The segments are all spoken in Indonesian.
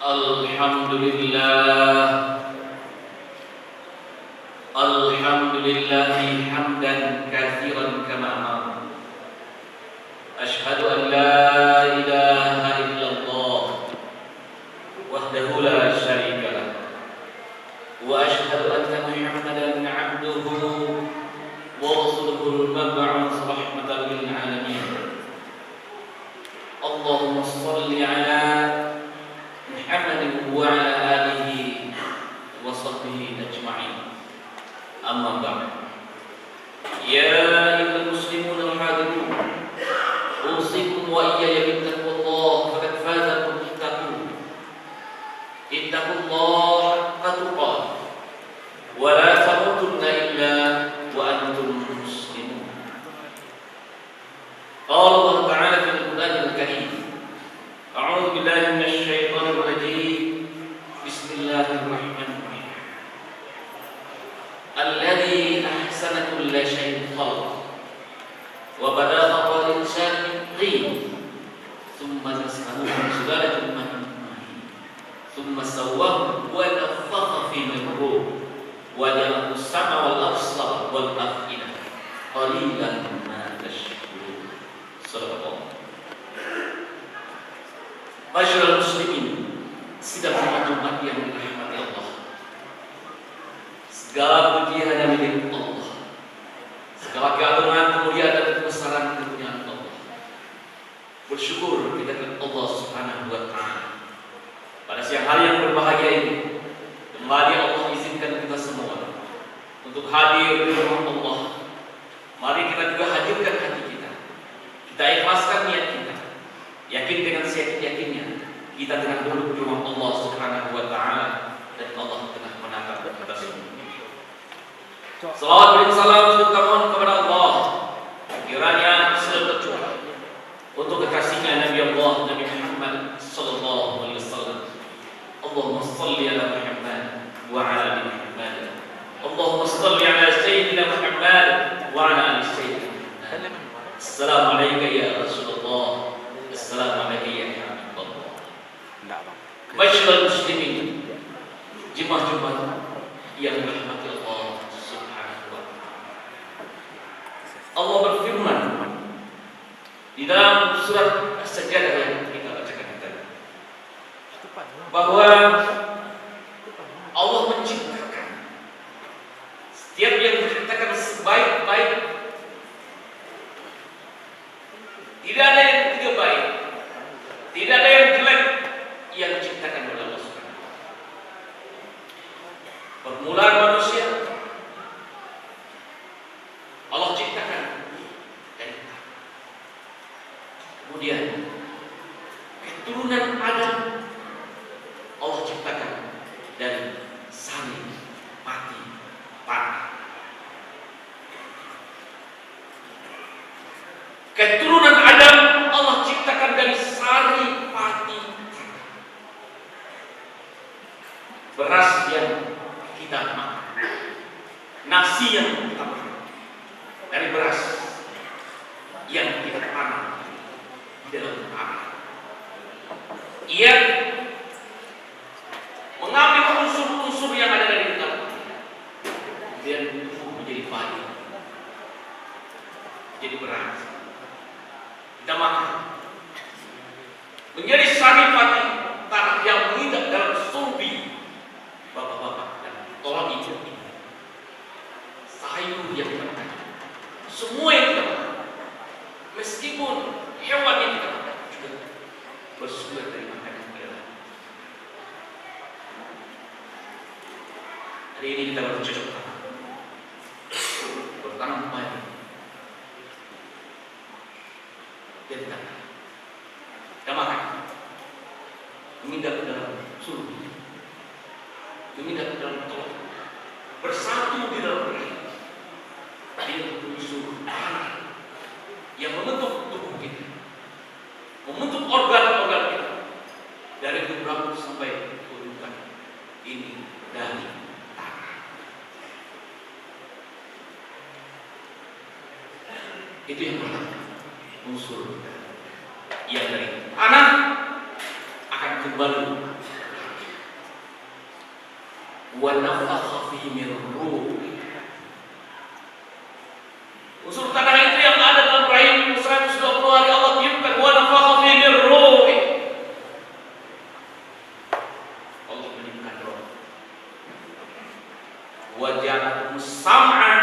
Alhamdulillahi hamdan katsiran kama amara. Asyhadu an la ilaha illallah wahdahu la syarika lah. Wa asyhadu anna Muhammadan 'abduhu wa rasuluhul mab'uts rahmatan lil 'alamin. Allahumma shalli 'ala Muhammadin wa 'ala alihi wa sahbihi ajma'in. Amma ba'd. Ya ayyuhal muslimun al-hadirun, usikum wa iyaya bittaqwallah faqad faza al-muttaqun. Ittaqullaha haqqa tuqatih wa la tamutunna illa wa antum muslimun. Qala Allah Ta'ala fil Qur'anil Karim, a'udzu billahi minasy syaithanir rajim. Bismillahirrahmanirrahim. Alladzi ahsana kulla syai'in khalaq wa bada'a khalqal insani min tin thumma nas'aluhu min sulalatin min ma'in thumma sawwahu wa naffakha fihi min ruh wa ja'ala as-sam'a wal absara wal af'ida qalilan ma tashkurun. Shadaqallah. Masyaallah muslimin, sidang Jumat yang dirahmati Allah. Segala puji hanya milik Allah. Segala keagungan, kemuliaan dan kebesaran kepunyaan Allah. Bersyukur kita kepada Allah Subhanahu wa Ta'ala. Pada siang hari yang berbahagia ini, kembali Allah izinkan kita semua untuk hadir di rumah Allah. Mari kita juga hadirkan hati kita. Kita ikhlaskan niat kita. Yakin dengan seyakin-yakinnya kita tengah duduk di rumah Allah Subhanahu wa Ta'ala dan Allah tengah menatap kita semua. Salawat dan salam terutama kepada Allah, kiranya selalu tercurah untuk kekasihnya Nabi Allah Nabi Muhammad sallallahu alaihi wasallam. Allahumma shalli ala Muhammad wa ala ali Muhammad. Allahumma shalli ala sayyidina Muhammad wa ala ali sayyidina. Assalamu alayka ya Rasulullah. Assalamu alayka ya Habibullah. Masyaallah muslimin, jemaah-jemaah yang dirahmati Allah. Allah berfirman di dalam surat As-Sajdah yang kita bacakan tadi, bahwa Allah menciptakan setiap yang diciptakan sebaik-baik. Tidak ada yang tidak baik, tidak ada yang jelek yang diciptakan oleh Allah Subhanahu. Permulaan manusia Allah ciptakan dari tanah. Kemudian keturunan Adam Allah ciptakan dari sari pati tanah. Keturunan Adam Allah ciptakan dari sari pati tanah. Beras yang kita makan, nasi yang kita makan dari beras yang kita tanam di dalam tanah. Ia mengambil unsur-unsur yang ada dari dalam dan tumbuh menjadi padi, menjadi beras. Kita makan menjadi sari pati tanah yang menginjak dalam surbi bapak-bapak dan tolong ibu ini. Sayur yang kita makan, semua yang kita makan, meskipun hewan yang kita makan juga bersumber dari makanan kita. Hari ini kita bercocok tanam, bertanam padi dan kita makan, menginjak ke dalam surga, menginjak ke dalam tolak, bersatu di dalam air. Dia unsur tanah yang membentuk tubuh kita, membentuk organ-organ kita dari rambut sampai kudukan. Ini dari tanah. Itu yang pertama, unsur yang dari tanah akan kembali wa nafakha fihi min ruh. Unsur tanah itu yang ada dalam rahim 120 hari Allah tiupkan wa nafakha fihi min ruh. Allah meniupkan roh. Wa ja'alakum sam'a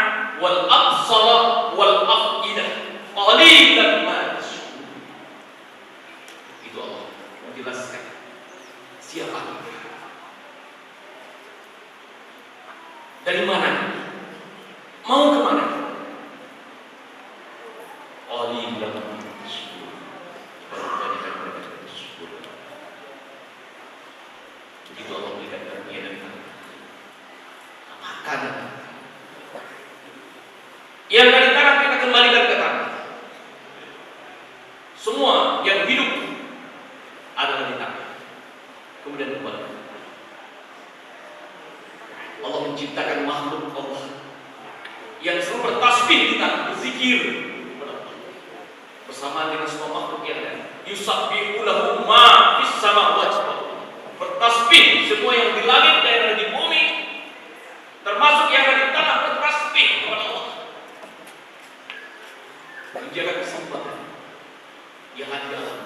wal absara wal afidah qalilan ma tashkurun. Itu Allah menjelaskan siapa kita, dari mana, mau kemana. Qalilan ma tashkurun. Kebanyakan mereka bersyukur. Begitu Allah berikan karunia dari makanan yang dari tanah kita kembalikan ke tanah. Semua yang hidup adalah di tanah, kemudian kembali. Allah menciptakan makhluk Allah yang selalu bertasbih di tanah, berzikir bersama dengan semua makhluk yang ada. Yusabbihu lahu ma fis samawati wal ardh. Bertasbih semua yang di langit dan yang di bumi, termasuk yang ada di tanah, bertasbih kepada Allah. Menjaga keseimbangan yang ada di alam,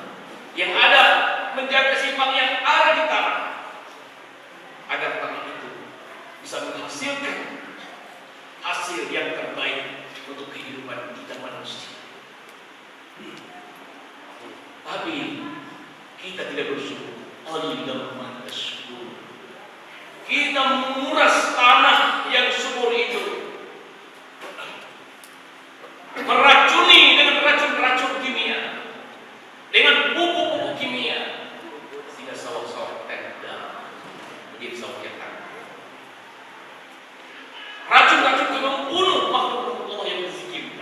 yang ada menjaga keseimbangan yang ada di tanah, agar tanah itu bisa menghasilkan hasil yang terbaik untuk kehidupan kita manusia. Tapi kita tidak bersyukur. Qalilan ma tashkurun. Kita menguras tanah yang subur itu, meracuni dengan racun-racun kimia, dengan pupuk-pupuk kimia, sehingga sawah-sawah kita menjadi sawah yang tandus. Racun-racun itu membunuh makhluk Allah yang berzikir,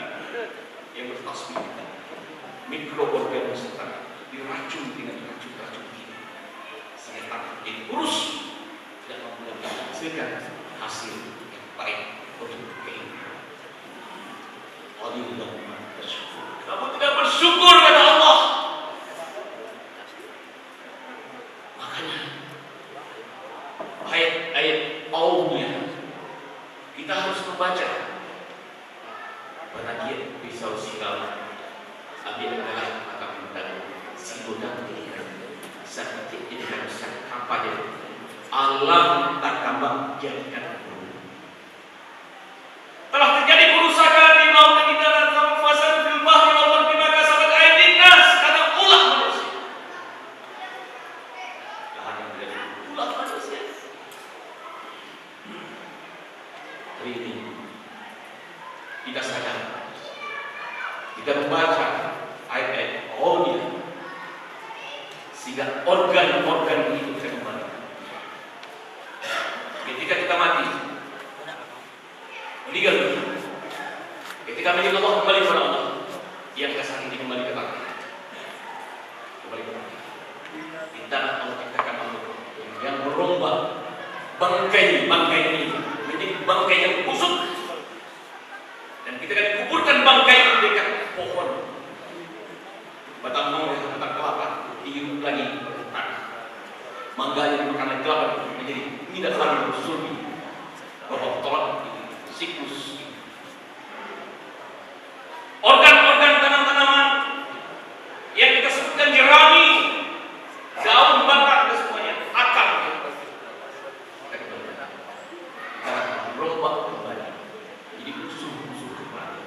yang bertasbih. Mikroorganisme diracun dengan racun-racun kimia, sehingga tanah jadi kurus dan menghasilkan hasil yang baik untuk kehidupan. Qalilan ma tashkurun. Kamu tidak bersyukur kepada Allah. Makanya ayat-ayat awalnya kita harus membaca. Penajid pisau silau ambil adalah maka bintang si godang dirinya sakit jadikan sakit apa dia alam tak kambang jadikan burung. Telah terjadi kerusakan di laut dan di darat, sama fasad fil bahri wal barri bima kasabat aydin nas, karena ulah manusia. Lahan yang terjadi ulah manusia. Hari ini kita sadar, kita membaca ayat-ayat awalnya, sehingga organ-organ itu bisa kembali. Ketika kita mati, meninggal dunia, ketika meninggal Allah kembali kepada Allah, yang kasar ini kembali ke tanah, kembali ke tanah. Di tanah Allah ciptakan makhluk yang merombak bangkai ini menjadi bangkai yang busuk, dan kita akan kuburkan bangkai di dekat pohon batang mangga, batang kelapa, dihirup lagi tanah. Mangganya dimakan lagi kelapa menjadi tidak lagi bersulbi, bapak tolak siklus. Organ-organ tanam-tanaman yang kita sebutkan jerami, daun, batang, dan semuanya, akar, kita rombak kembali, jadi usul-usul kembali,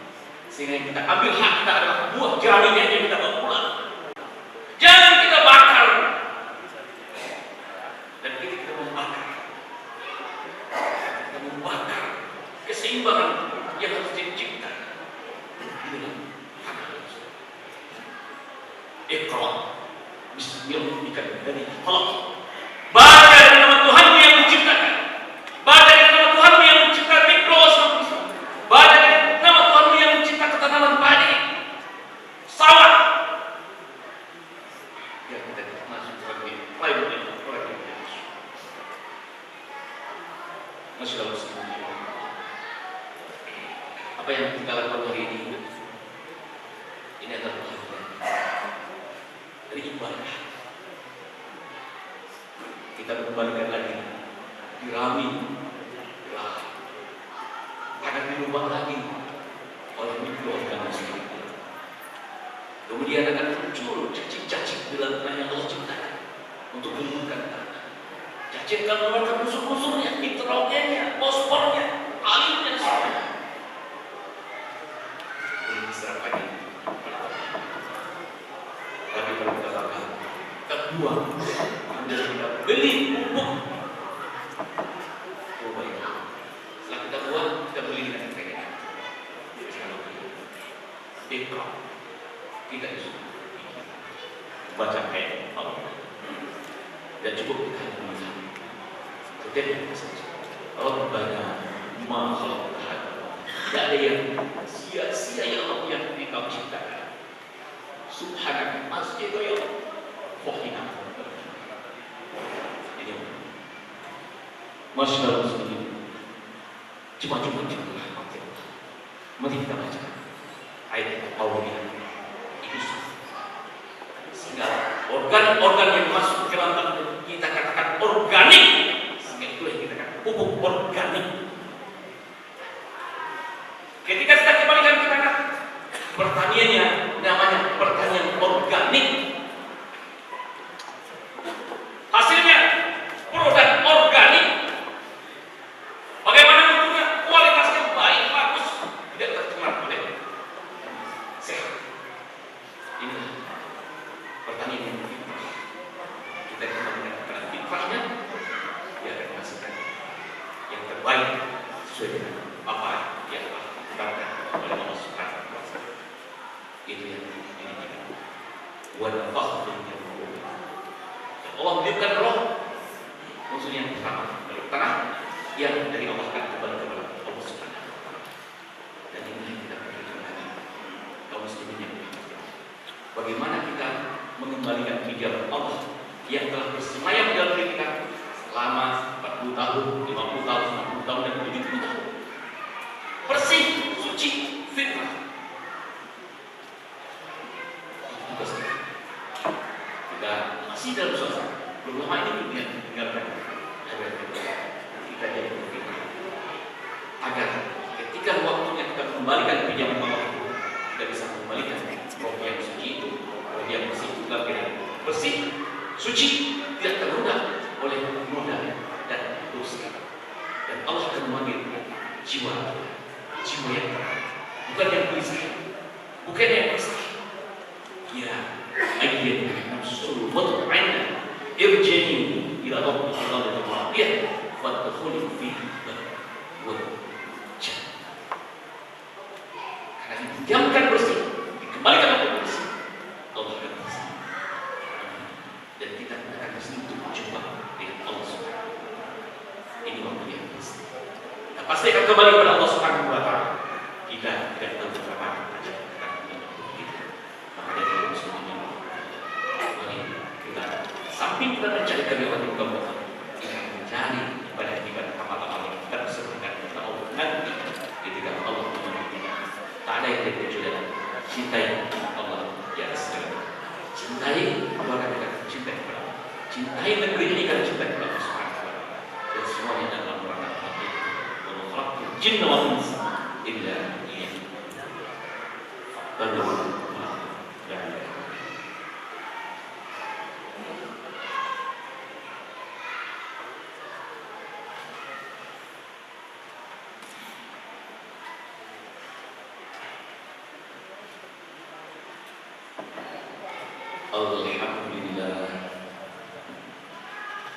sehingga yang kita ambil hak kita adalah buah jeraminya yang kita bawa pulang. Jangan kita bakar, dan kita membakar keseimbangan yang harus diciptakan di dalam tanah itu. Iqra bismillahirrahmanirrahim dari khalaq. Baca dengan nama Tuhanmu yang menciptakan. Baca dengan nama Tuhanmu yang menciptakan mikroorganisme. Baca dengan nama Tuhanmu yang menciptakan tanaman padi, sawah. Ya, kita masuk sebagai pelayan orang yang masuk. Masih dalam semuanya. Apa yang kita lakukan hari ini adalah bagian dari ibadah. Kita kembalikan lagi dirami doakan muslim. Kemudian akan muncul cacing-cacing dalam tanah yang Allah ciptakan untuk menemukan tanah. Cacing akan mengeluarkan musuh-musuhnya, nitrogennya, fosfornya, airnya semua. Ini serapannya. Tapi kalau kita bakar, kita buang, kemudian kita beli pupuk. Oh baik. Setelah kita buang, kita beli dengan harganya. Ikrar. Kita disuruh baca ayat Allah dan cukup kita melihat setiap saja Rabbana ma khalaqta tidak ada yang sia-sia ya Allah yang Engkau ciptakan. Subhanaka masjid ya Allah wahina ini masyaallah muslimin cuma mari kita baca ayat Allah ini. Sehingga organ-organ yang masuk ke dalam tubuh kita katakan organik, sehingga itulah yang kita katakan pupuk organik. Ketika kita kembalikan ke tanah, pertaniannya namanya pertanian organik. Hasilnya produk organik. Bagaimana bentuknya? Kualitasnya baik, bagus, tidak tercemar oleh sehat. Ini pertanian yang fitrah. Kita kembalikan kepada fitrahnya, dia akan menghasilkan yang terbaik sesuai dengan apa yang telah ditetapkan oleh Allah Subhanahu wa Ta'ala. Itu yang ini kita. Wa nafakhtu min ruh. Allah menitipkan roh, maksudnya yang pertama dari tanah yang dari Allah akan kembali kepada Allah Subhanahu wa Ta'ala. Dan ini yang kita perhatikan lagi kaum muslimin yang bagaimana kita mengembalikan hijab Allah yang telah bersemayam dalam diri kita selama 40 tahun, 50 tahun, 60 tahun, dan 70 tahun. Bersih, suci, fitrah. Kita masih dalam suasana. Belum lama ini dunia meninggalkan agar kita jadi berfitrah. Agar ketika waktunya kita kembalikan hijab Allah, kita bisa kembalikan roh yang suci itu. Yang bersih juga bersih, suci, tidak tergoda oleh noda dan dosa. Dan Allah akan memanggil jiwa yang terang, bukan yang gelisah, bukan yang resah. Ya, ayyuhan nafsul mutmainnah, irji'i ila rabbika radiyatan fadkhuli fi jannah. Karena didiamkan bersih, dikembalikan untuk bersih. Allah akan bersih. Dan kita akan bersih untuk berjumpa dengan Allah Subhanahu wa Ta'ala. Ini waktu yang bersih. Kita pasti akan kembali kepada Allah Subhanahu wa Ta'ala. Kita tidak tahu berapa aja akan menyebut kita. Maka dari Allah Subhanahu wa Ta'ala. Mari kita samping kita mencari kebenaran yang Allah, kita mencari ibadah amal-amal yang kita bersembahkan kepada Allah nanti ketika Allah memanggil kita. Tak ada yang kecuali cintai Allah di atas segala. Cintai keluarga kita, cintai kepada Allah. Cintai negeri ini karena cintai kepada Allah Subhanahu wa Ta'ala. Dan semuanya dalam rangka hati. Wa khalaqtul jinna wal insa illa liya'budun.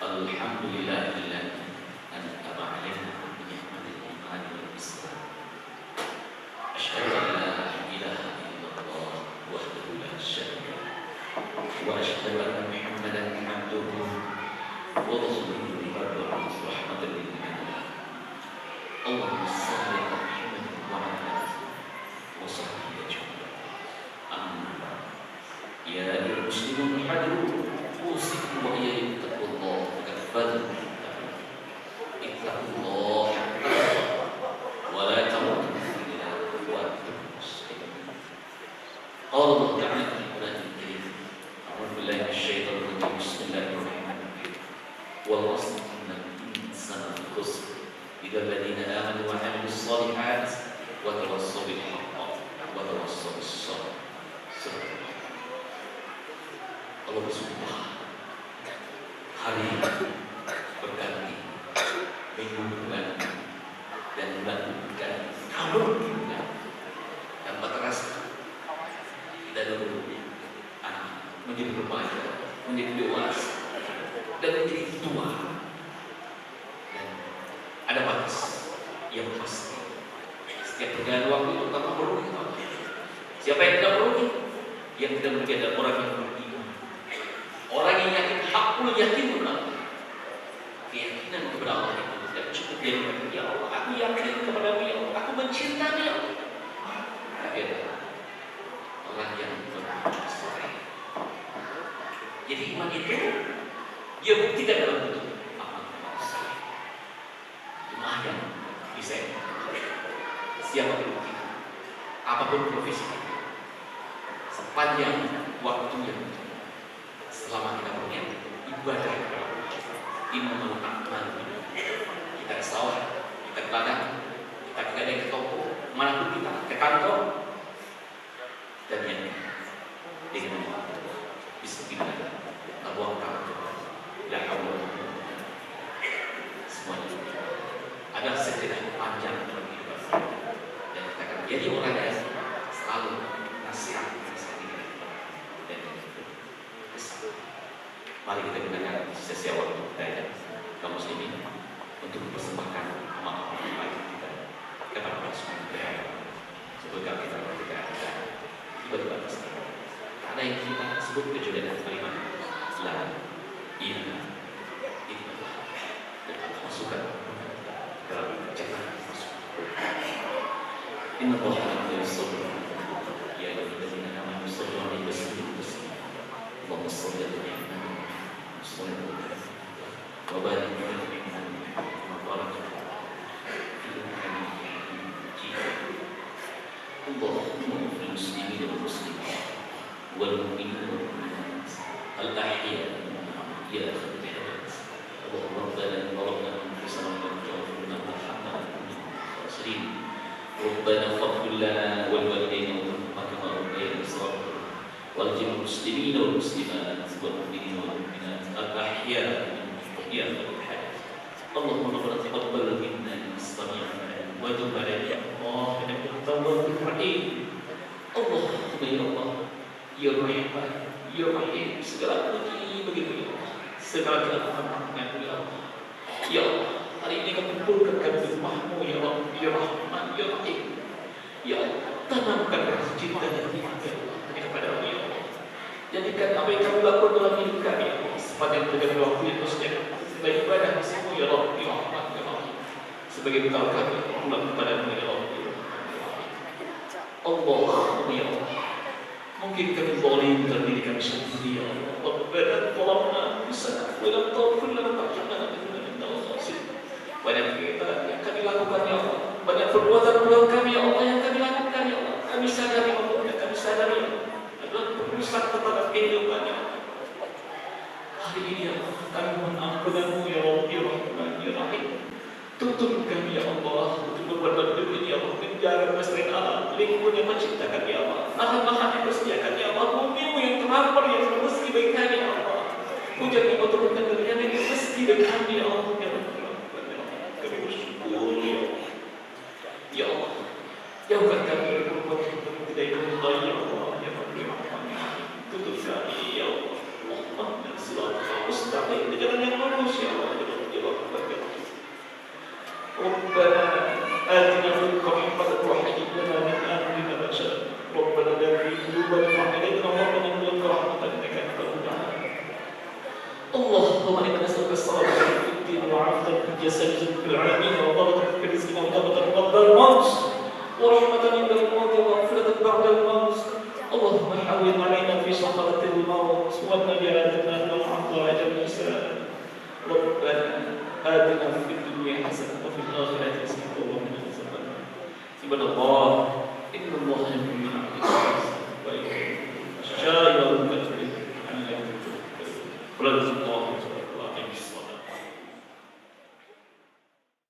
Alhamdulillahilladzi an'ama 'alaina bi ni'matil iman wal islam. Asyhadu an la ilaha illallah wahdahu la syarika lahu wa asyhadu anna Muhammadan 'abduhu wa rasuluhu rahmatan lil alamin. Allahumma shalli ala Muhammad wa ala alihi wa sahbihi ajma'in. Amma ba'd. Ya ayyuhal muslimun hadirin, usikum wa iyyakum bittaqwallah. Ittaqullah wa la tamutunna illa wa antum muslimun. Qala Allah Ta'ala fil Qur'anil Karim. A'udzu billahi minasyaitonir rajim. Bismillahirrahmanirrahim. Wal 'asri innal insana lafi khusr illa alladziina aamanu wa 'amilus shalihaati wa tawassaw bil haqqi wa bersumpah hari berganti, minggu berganti, dan bulan berganti, tahun berganti. Tanpa terasa kita dulu anak menjadi remaja, menjadi dewasa, dan menjadi tua. Dan ada batas yang pasti. Setiap perjalanan waktu itu tanpa merugi. Siapa yang tidak merugi? Yang tidak merugi adalah orang yang beriman. Orang yang yakin, hakul yakin benar. Keyakinan kepada Allah itu tidak cukup dia mengatakan, ya Allah, aku yakin kepada-Mu ya Allah, aku mencintai ya Allah. Tapi adalah orang yang bersabar. Jadi iman itu dia buktikan dalam bentuk amal saleh. Iman yang bisa siapa bukti, apapun profesi, sepanjang waktunya, selama kita punya ibadah kepada Allah, iman amal, kita ke sawah, kita ke ladang, kita ke gadai, ke toko, manapun kita, ke kantor, dan yang dengan bismillah, Allahu Akbar, la haula wala quwwata, semuanya ada sekedar panjang dalam kehidupan, dan kita akan menjadi orang yang selalu nasihat dan besar. Mari kita gunakan sisa waktu kita ya, kaum muslimin, untuk mempersembahkan amal-amal baik kita kepada Allah Subhanahu wa Ta'ala. Semoga kita tiba-tiba terserah. Ada yang kita sebut kejujuran kalimat la ilaha illallah, dan masukkan dalam jangan masuk. Inna Allaha la yusalli ya ayyuhallazina amanu sallu alaihi wa sallimu taslima. Allahumma shalli ala Muhammad wa barik ala Muhammad wa barik Allahumma fil muslimin wal muslimat wal mu'minin wal mu'minat al ahya ya khairat. Allahumma rabbana zalamna anfusana wa lam taghfir lana warhamna ربنا فاغفر لنا ولوالدينا وارحمهما كما ربيانا صغيرا وارحم المسلمين والمسلمات والمؤمنين والمؤمنات الأحياء منهم يا رب الحياة. اللهم ربنا تقبل منا إنك السميع العليم وتب علينا يا الله إنك أنت التواب الرحيم. اللهم يا الله ya Rahman ya Rahim, segala puji bagimu ya Allah, segala keagungan ya Allah. Ya Allah, hari ini kami kumpulkan kami di rumah-Mu ya Allah, ya Rahman ya Rahim. Ya Allah, tanamkan rasa cinta dan iman ya Allah hanya kepada-Mu ya Allah. Jadikan apa yang kami lakukan dalam hidup kami ya Allah sepanjang perjalanan waktu itu sebagai ibadah di-Mu ya Allah, ya Rahman ya Rahim, sebagai bekal kami pulang kepada-Mu ya Allah. Allahumma ya Allah, mungkin kami zalim dalam diri kami sendiri ya Allah. Rabbana zalamna anfusana wa lam taghfir lana warhamna lanakunanna minal khasirin. Banyak kita yang kami lakukan ya Allah, banyak perbuatan kami ya Allah yang kami lakukan ya Allah. Kami sadari Allah, kami sadari adalah perusak terhadap kehidupan ya Allah. Hari ini ya Allah, kami mohon ampunan-Mu ya Allah, ya Rahman ya Rahim. Tuntun kami ya Allah untuk berbuat baik ini ya Allah, menjaga kelestarian alam, lingkungan yang menciptakan ya Allah, lahan-lahan yang bersediakan ya Allah, bumi-Mu yang terhampar yang rezeki bagi kami ya Allah, hujan yang Kau turunkan dari yang rezeki bagi kami ya Allah, ya Allah. Kami bersyukur ya Allah. Ya Allah, jauhkan kami dari perbuatan yang tidak diridhai ya Allah, ya Allah. Tuntun kami ya Allah, Allahumma shalli mustaqim di jalan yang lurus ya Allah, ya Allah. ربنا آتنا في الحكمة وهيئ لنا من أمرنا رشدا. ربنا لا تزغ قلوبنا بعد إذ هديتنا وهب لنا من لدنك رحمة إنك أنت الوهاب. اللهم إنا نسألك الصلاة في الدين وعافية في الجسد في العالمين وضبطا في رزقنا وضبطا قبل الموت ورحمة عند الموت ومغفرة بعد الموت. اللهم حول علينا في شقرة الموت ونجاتنا من عطاء النساء. ربنا آتنا في الدنيا حسنة وفي الآخرة حسنة وقنا عذاب النار. عباد الله إن الله يأمر بالعدل والإحسان وإيتاء ذي القربى واليتامى والمساكين